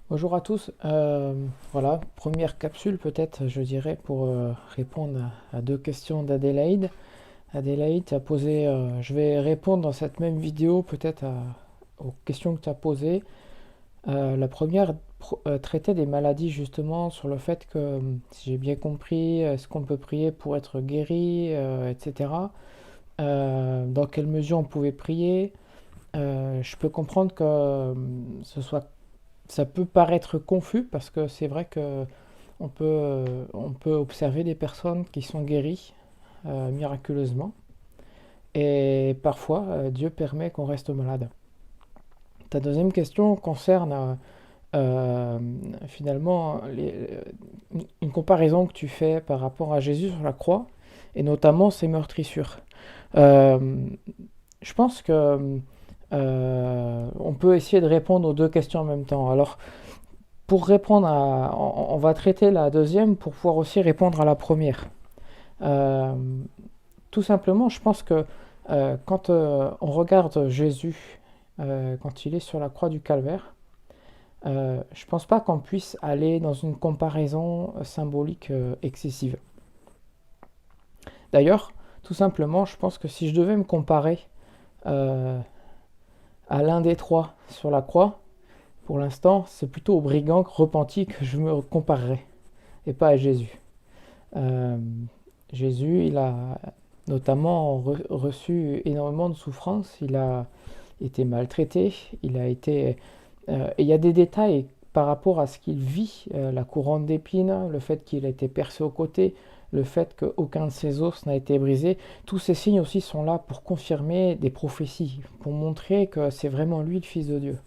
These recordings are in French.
Bonjour à tous. Voilà, première capsule peut-être, je dirais, pour répondre à deux questions d'Adélaïde. Adélaïde, tu as posé, je vais répondre dans cette même vidéo peut-être aux questions que tu as posées. La première traitait des maladies justement sur le fait que, si j'ai bien compris, est-ce qu'on peut prier pour être guéri, etc. Dans quelle mesure on pouvait prier. Je peux comprendre que ça peut paraître confus parce que c'est vrai que on peut observer des personnes qui sont guéries miraculeusement et parfois Dieu permet qu'on reste malade. Ta deuxième question concerne euh, finalement une comparaison que tu fais par rapport à Jésus sur la croix et notamment ses meurtrissures. Euh, je pense que on peut essayer de répondre aux deux questions en même temps. Alors, pour répondre on va traiter la deuxième pour pouvoir aussi répondre à la première. Euh, Tout simplement, je pense que quand on regarde Jésus, quand il est sur la croix du Calvaire, je pense pas qu'on puisse aller dans une comparaison symbolique excessive. D'ailleurs, tout simplement, je pense que si je devais me comparer euh, à l'un des trois sur la croix, pour l'instant, c'est plutôt au brigand repenti que je me comparerais, et pas à Jésus. Euh, Jésus, il a notamment reçu énormément de souffrances, il a été maltraité, il a été... et il y a des détails par rapport à ce qu'il vit, la couronne d'épines, le fait qu'il a été percé au côté, le fait qu'aucun de ses os n'a été brisé, tous ces signes aussi sont là pour confirmer des prophéties, pour montrer que c'est vraiment lui le Fils de Dieu.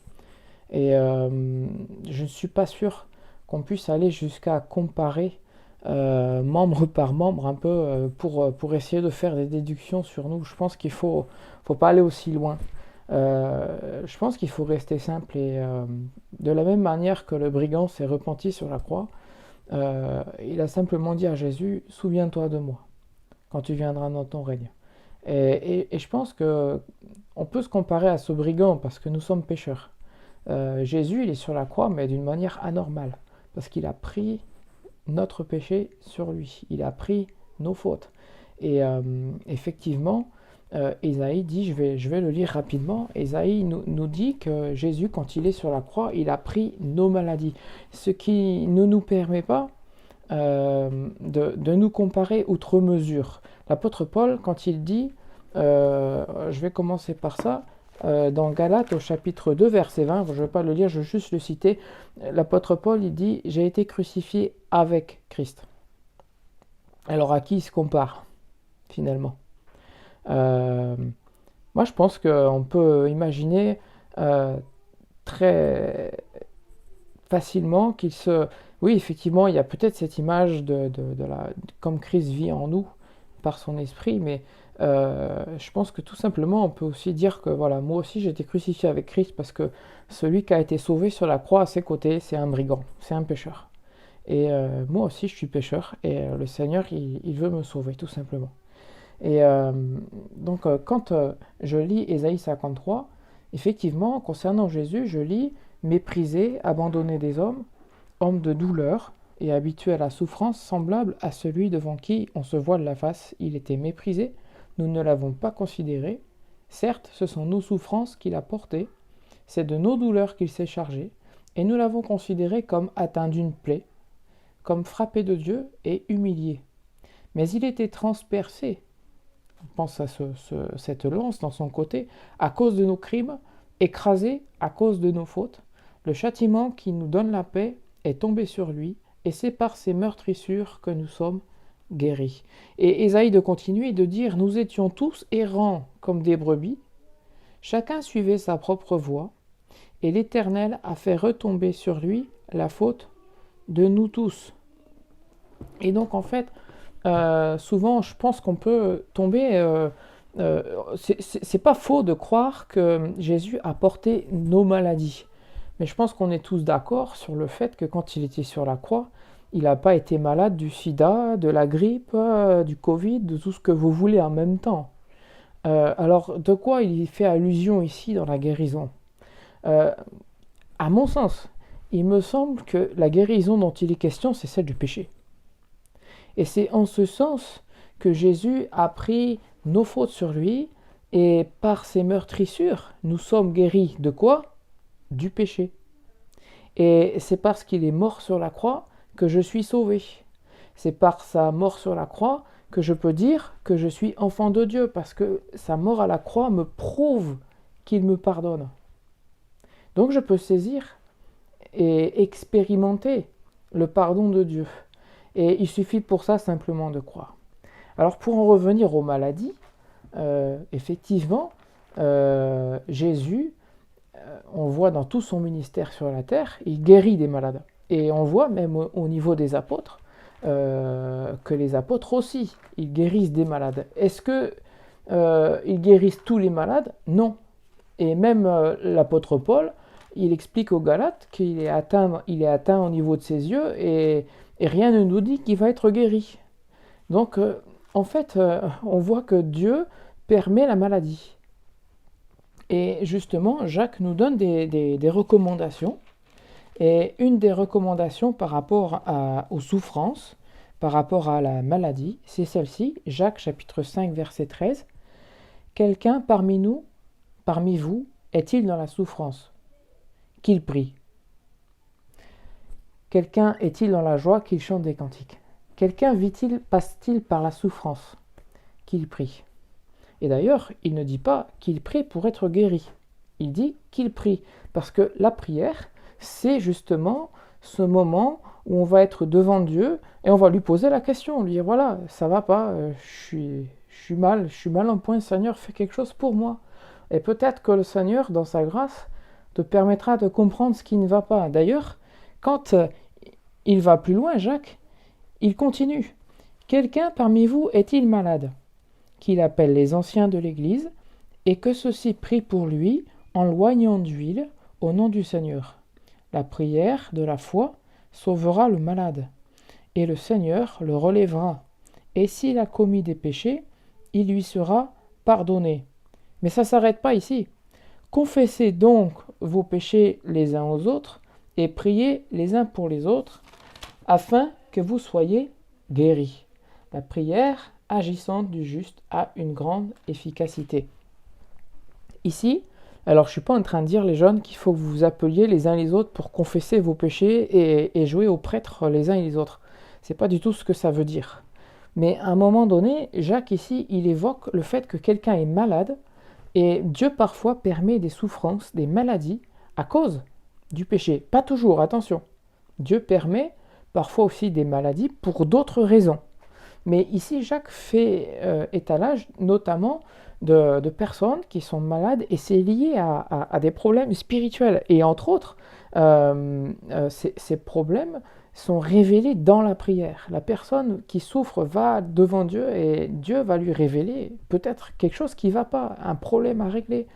Et je ne suis pas sûr qu'on puisse aller jusqu'à comparer membre par membre un peu pour essayer de faire des déductions sur nous. Je pense qu'il faut pas aller aussi loin. Je pense qu'il faut rester simple et de la même manière que le brigand s'est repenti sur la croix, il a simplement dit à Jésus, souviens-toi de moi quand tu viendras dans ton règne. Et je pense que on peut se comparer à ce brigand parce que nous sommes pécheurs. Jésus, il est sur la croix, mais d'une manière anormale, parce qu'il a pris notre péché sur lui, il a pris nos fautes. Et effectivement, Ésaïe dit, je vais le lire rapidement, Ésaïe nous dit que Jésus, quand il est sur la croix, il a pris nos maladies, ce qui ne nous permet pas de nous comparer outre mesure. L'apôtre Paul, quand il dit, je vais commencer par ça, dans Galates au chapitre 2 verset 20, je ne vais pas le lire, je vais juste le citer, l'apôtre Paul il dit j'ai été crucifié avec Christ. Alors à qui il se compare finalement? Euh, Moi je pense qu'on peut imaginer très facilement qu'il se... Oui effectivement il y a peut-être cette image comme Christ vit en nous par son esprit, mais je pense que tout simplement, on peut aussi dire que voilà, moi aussi j'ai été crucifié avec Christ parce que celui qui a été sauvé sur la croix à ses côtés, c'est un brigand, c'est un pécheur. Et moi aussi je suis pécheur et le Seigneur, il veut me sauver tout simplement. Et donc quand je lis Ésaïe 53, effectivement, concernant Jésus, je lis méprisé, abandonné des hommes, homme de douleur et habitué à la souffrance semblable à celui devant qui on se voile la face, il était méprisé, nous ne l'avons pas considéré. Certes, ce sont nos souffrances qu'il a portées, c'est de nos douleurs qu'il s'est chargé, et nous l'avons considéré comme atteint d'une plaie, comme frappé de Dieu et humilié. Mais il était transpercé, on pense à cette lance dans son côté, à cause de nos crimes, écrasé à cause de nos fautes. Le châtiment qui nous donne la paix est tombé sur lui, et c'est par ses meurtrissures que nous sommes guéris. Et Ésaïe de continuer et de dire, nous étions tous errants comme des brebis, chacun suivait sa propre voie, et l'Éternel a fait retomber sur lui la faute de nous tous. Et donc en fait, souvent je pense qu'on peut tomber... c'est pas faux de croire que Jésus a porté nos maladies. Mais je pense qu'on est tous d'accord sur le fait que quand il était sur la croix, il n'a pas été malade du sida, de la grippe, du Covid, de tout ce que vous voulez en même temps. Alors, de quoi il fait allusion ici dans la guérison? Euh, À mon sens, il me semble que la guérison dont il est question, c'est celle du péché. Et c'est en ce sens que Jésus a pris nos fautes sur lui, et par ses meurtrissures, nous sommes guéris de quoi? Du péché. Et c'est parce qu'il est mort sur la croix que je suis sauvé. C'est par sa mort sur la croix que je peux dire que je suis enfant de Dieu, parce que sa mort à la croix me prouve qu'il me pardonne. Donc je peux saisir et expérimenter le pardon de Dieu. Et il suffit pour ça simplement de croire. Alors pour en revenir aux maladies, effectivement, Jésus, on voit dans tout son ministère sur la terre, il guérit des malades. Et on voit même au niveau des apôtres, que les apôtres aussi, ils guérissent des malades. Est-ce que ils guérissent tous les malades? Non. Et même l'apôtre Paul, il explique aux Galates qu'il est atteint au niveau de ses yeux et rien ne nous dit qu'il va être guéri. Donc, en fait, on voit que Dieu permet la maladie. Et justement, Jacques nous donne des recommandations. Et une des recommandations par rapport aux souffrances, par rapport à la maladie, c'est celle-ci, Jacques chapitre 5, verset 13. Quelqu'un parmi vous, est-il dans la souffrance? Qu'il prie. Quelqu'un est-il dans la joie? Qu'il chante des cantiques. Quelqu'un passe-t-il par la souffrance? Qu'il prie. Et d'ailleurs, il ne dit pas qu'il prie pour être guéri. Il dit qu'il prie. Parce que la prière, c'est justement ce moment où on va être devant Dieu et on va lui poser la question, lui dire voilà, ça va pas, je suis mal en point, Seigneur, fais quelque chose pour moi. Et peut-être que le Seigneur, dans sa grâce, te permettra de comprendre ce qui ne va pas. D'ailleurs, quand il va plus loin, Jacques, il continue. Quelqu'un parmi vous est-il malade? Qu'il appelle les anciens de l'Église et que ceux-ci prient pour lui en loignant d'huile au nom du Seigneur. La prière de la foi sauvera le malade, et le Seigneur le relèvera. Et s'il a commis des péchés, il lui sera pardonné. Mais ça ne s'arrête pas ici. Confessez donc vos péchés les uns aux autres, et priez les uns pour les autres, afin que vous soyez guéris. La prière agissante du juste a une grande efficacité. Ici, alors je ne suis pas en train de dire les jeunes qu'il faut que vous vous appeliez les uns les autres pour confesser vos péchés et jouer aux prêtres les uns et les autres. C'est pas du tout ce que ça veut dire. Mais à un moment donné, Jacques ici, il évoque le fait que quelqu'un est malade et Dieu parfois permet des souffrances, des maladies à cause du péché. Pas toujours, attention. Dieu permet parfois aussi des maladies pour d'autres raisons. Mais ici, Jacques fait étalage notamment de personnes qui sont malades et c'est lié à des problèmes spirituels. Et entre autres, ces problèmes sont révélés dans la prière. La personne qui souffre va devant Dieu et Dieu va lui révéler peut-être quelque chose qui ne va pas, un problème à régler.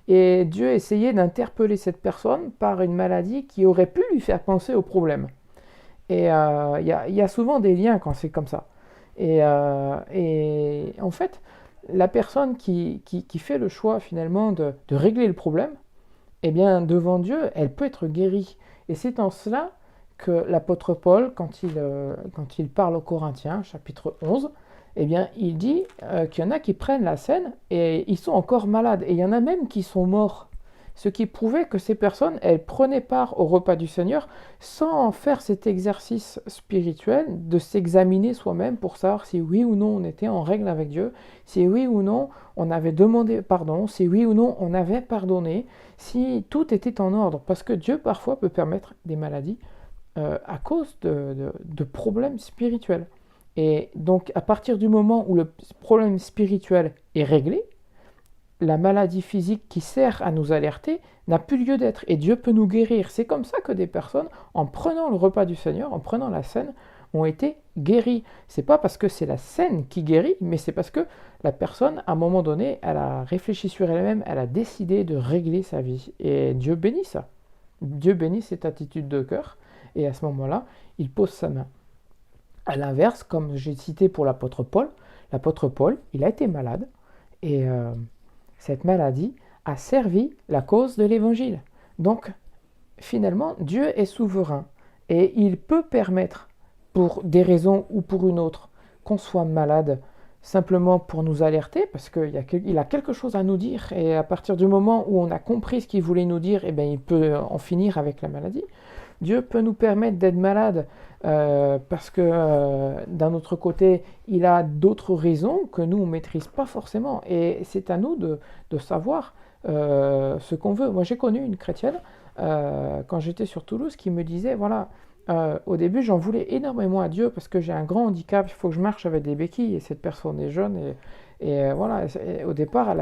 Et Dieu essayait d'interpeller cette personne par une maladie qui aurait pu lui faire penser au problème. Et il y a souvent des liens quand c'est comme ça. Et en fait, la personne qui fait le choix finalement de régler le problème, eh bien devant Dieu, elle peut être guérie. Et c'est en cela que l'apôtre Paul, quand il parle aux Corinthiens, chapitre 11, eh bien il dit qu'il y en a qui prennent la scène et ils sont encore malades. Et il y en a même qui sont morts. Ce qui prouvait que ces personnes, elles prenaient part au repas du Seigneur sans faire cet exercice spirituel de s'examiner soi-même pour savoir si oui ou non on était en règle avec Dieu, si oui ou non on avait demandé pardon, si oui ou non on avait pardonné, si tout était en ordre. Parce que Dieu parfois peut permettre des maladies à cause de problèmes spirituels. Et donc à partir du moment où le problème spirituel est réglé, la maladie physique qui sert à nous alerter n'a plus lieu d'être et Dieu peut nous guérir. C'est comme ça que des personnes, en prenant le repas du Seigneur, en prenant la scène, ont été guéries. C'est pas parce que c'est la scène qui guérit, mais c'est parce que la personne, à un moment donné, elle a réfléchi sur elle-même, elle a décidé de régler sa vie. Et Dieu bénit ça. Dieu bénit cette attitude de cœur et à ce moment-là, il pose sa main. À l'inverse, comme j'ai cité pour l'apôtre Paul, il a été malade et cette maladie a servi la cause de l'évangile. Donc, finalement, Dieu est souverain et il peut permettre, pour des raisons ou pour une autre, qu'on soit malade, simplement pour nous alerter, parce qu'il a quelque chose à nous dire, et à partir du moment où on a compris ce qu'il voulait nous dire, eh bien, il peut en finir avec la maladie. Dieu peut nous permettre d'être malade parce que d'un autre côté, il a d'autres raisons que nous, on ne maîtrise pas forcément. Et c'est à nous de savoir ce qu'on veut. Moi, j'ai connu une chrétienne quand j'étais sur Toulouse qui me disait, voilà, au début, j'en voulais énormément à Dieu parce que j'ai un grand handicap, il faut que je marche avec des béquilles et cette personne est jeune. Et voilà, et au départ,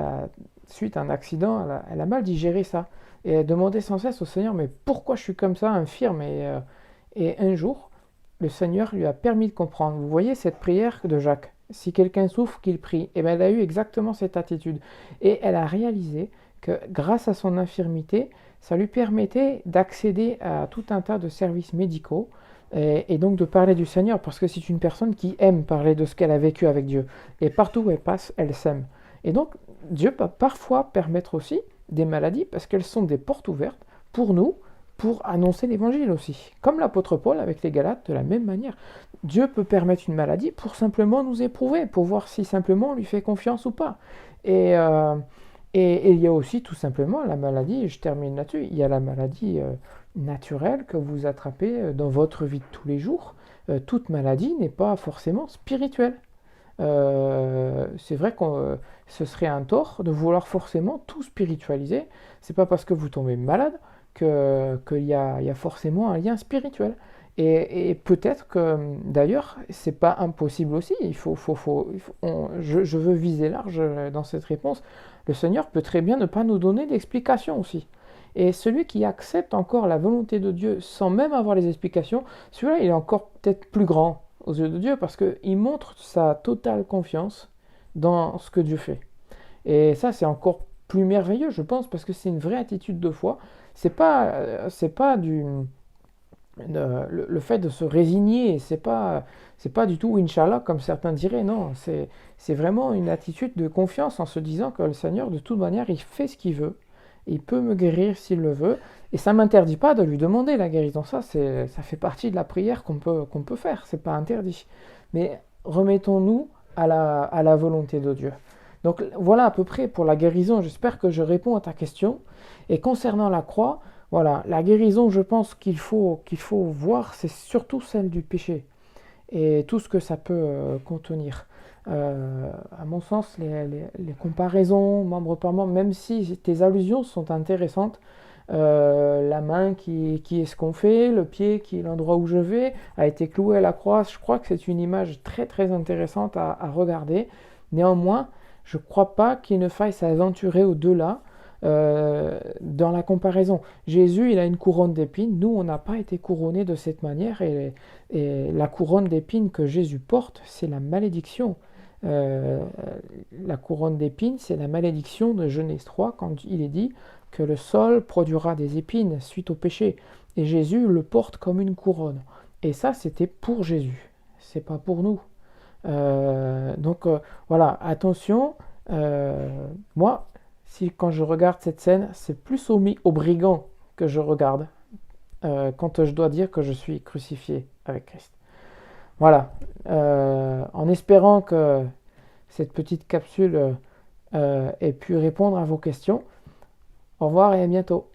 suite à un accident, elle a mal digéré ça. Et elle demandait sans cesse au Seigneur, mais pourquoi je suis comme ça, infirme et un jour, le Seigneur lui a permis de comprendre. Vous voyez cette prière de Jacques, si quelqu'un souffre, qu'il prie. Et bien, elle a eu exactement cette attitude. Et elle a réalisé que grâce à son infirmité, ça lui permettait d'accéder à tout un tas de services médicaux et donc de parler du Seigneur, parce que c'est une personne qui aime parler de ce qu'elle a vécu avec Dieu. Et partout où elle passe, elle s'aime. Et donc, Dieu peut parfois permettre aussi des maladies, parce qu'elles sont des portes ouvertes pour nous, pour annoncer l'évangile aussi. Comme l'apôtre Paul avec les Galates, de la même manière. Dieu peut permettre une maladie pour simplement nous éprouver, pour voir si simplement on lui fait confiance ou pas. Et, euh, et il y a aussi tout simplement la maladie, je termine là-dessus, il y a la maladie naturelle que vous attrapez dans votre vie de tous les jours. Toute maladie n'est pas forcément spirituelle. C'est vrai que ce serait un tort de vouloir forcément tout spiritualiser. C'est pas parce que vous tombez malade qu'il y a forcément un lien spirituel. Et peut-être que d'ailleurs, c'est pas impossible aussi. Je veux viser large dans cette réponse. Le Seigneur peut très bien ne pas nous donner d'explications aussi. Et celui qui accepte encore la volonté de Dieu sans même avoir les explications, celui-là, il est encore peut-être plus grand aux yeux de Dieu parce qu'il montre sa totale confiance dans ce que Dieu fait. Et ça, c'est encore plus merveilleux, je pense, parce que c'est une vraie attitude de foi. C'est pas le fait de se résigner, c'est pas du tout Inch'Allah comme certains diraient, non, c'est vraiment une attitude de confiance en se disant que le Seigneur, de toute manière, il fait ce qu'il veut, il peut me guérir s'il le veut, et ça ne m'interdit pas de lui demander la guérison, ça fait partie de la prière qu'on peut faire, c'est pas interdit. Mais remettons-nous à la volonté de Dieu. Donc voilà à peu près pour la guérison, j'espère que je réponds à ta question. Et concernant la croix, voilà, la guérison, je pense qu'il faut voir, c'est surtout celle du péché et tout ce que ça peut contenir. À mon sens, les comparaisons membre par membre, même si tes allusions sont intéressantes, la main qui est ce qu'on fait, le pied qui est l'endroit où je vais, a été cloué à la croix, je crois que c'est une image très très intéressante à regarder. Néanmoins, je ne crois pas qu'il ne faille s'aventurer au-delà dans la comparaison. Jésus, il a une couronne d'épines. Nous, on n'a pas été couronnés de cette manière. Et la couronne d'épines que Jésus porte, c'est la malédiction. Euh, la couronne d'épines, c'est la malédiction de Genèse 3 quand il est dit que le sol produira des épines suite au péché. Et Jésus le porte comme une couronne. Et ça, c'était pour Jésus. C'est pas pour nous. Donc voilà, attention. Moi, si quand je regarde cette scène, c'est plus au brigand que je regarde quand je dois dire que je suis crucifié avec Christ. Voilà. En espérant que cette petite capsule ait pu répondre à vos questions. Au revoir et à bientôt.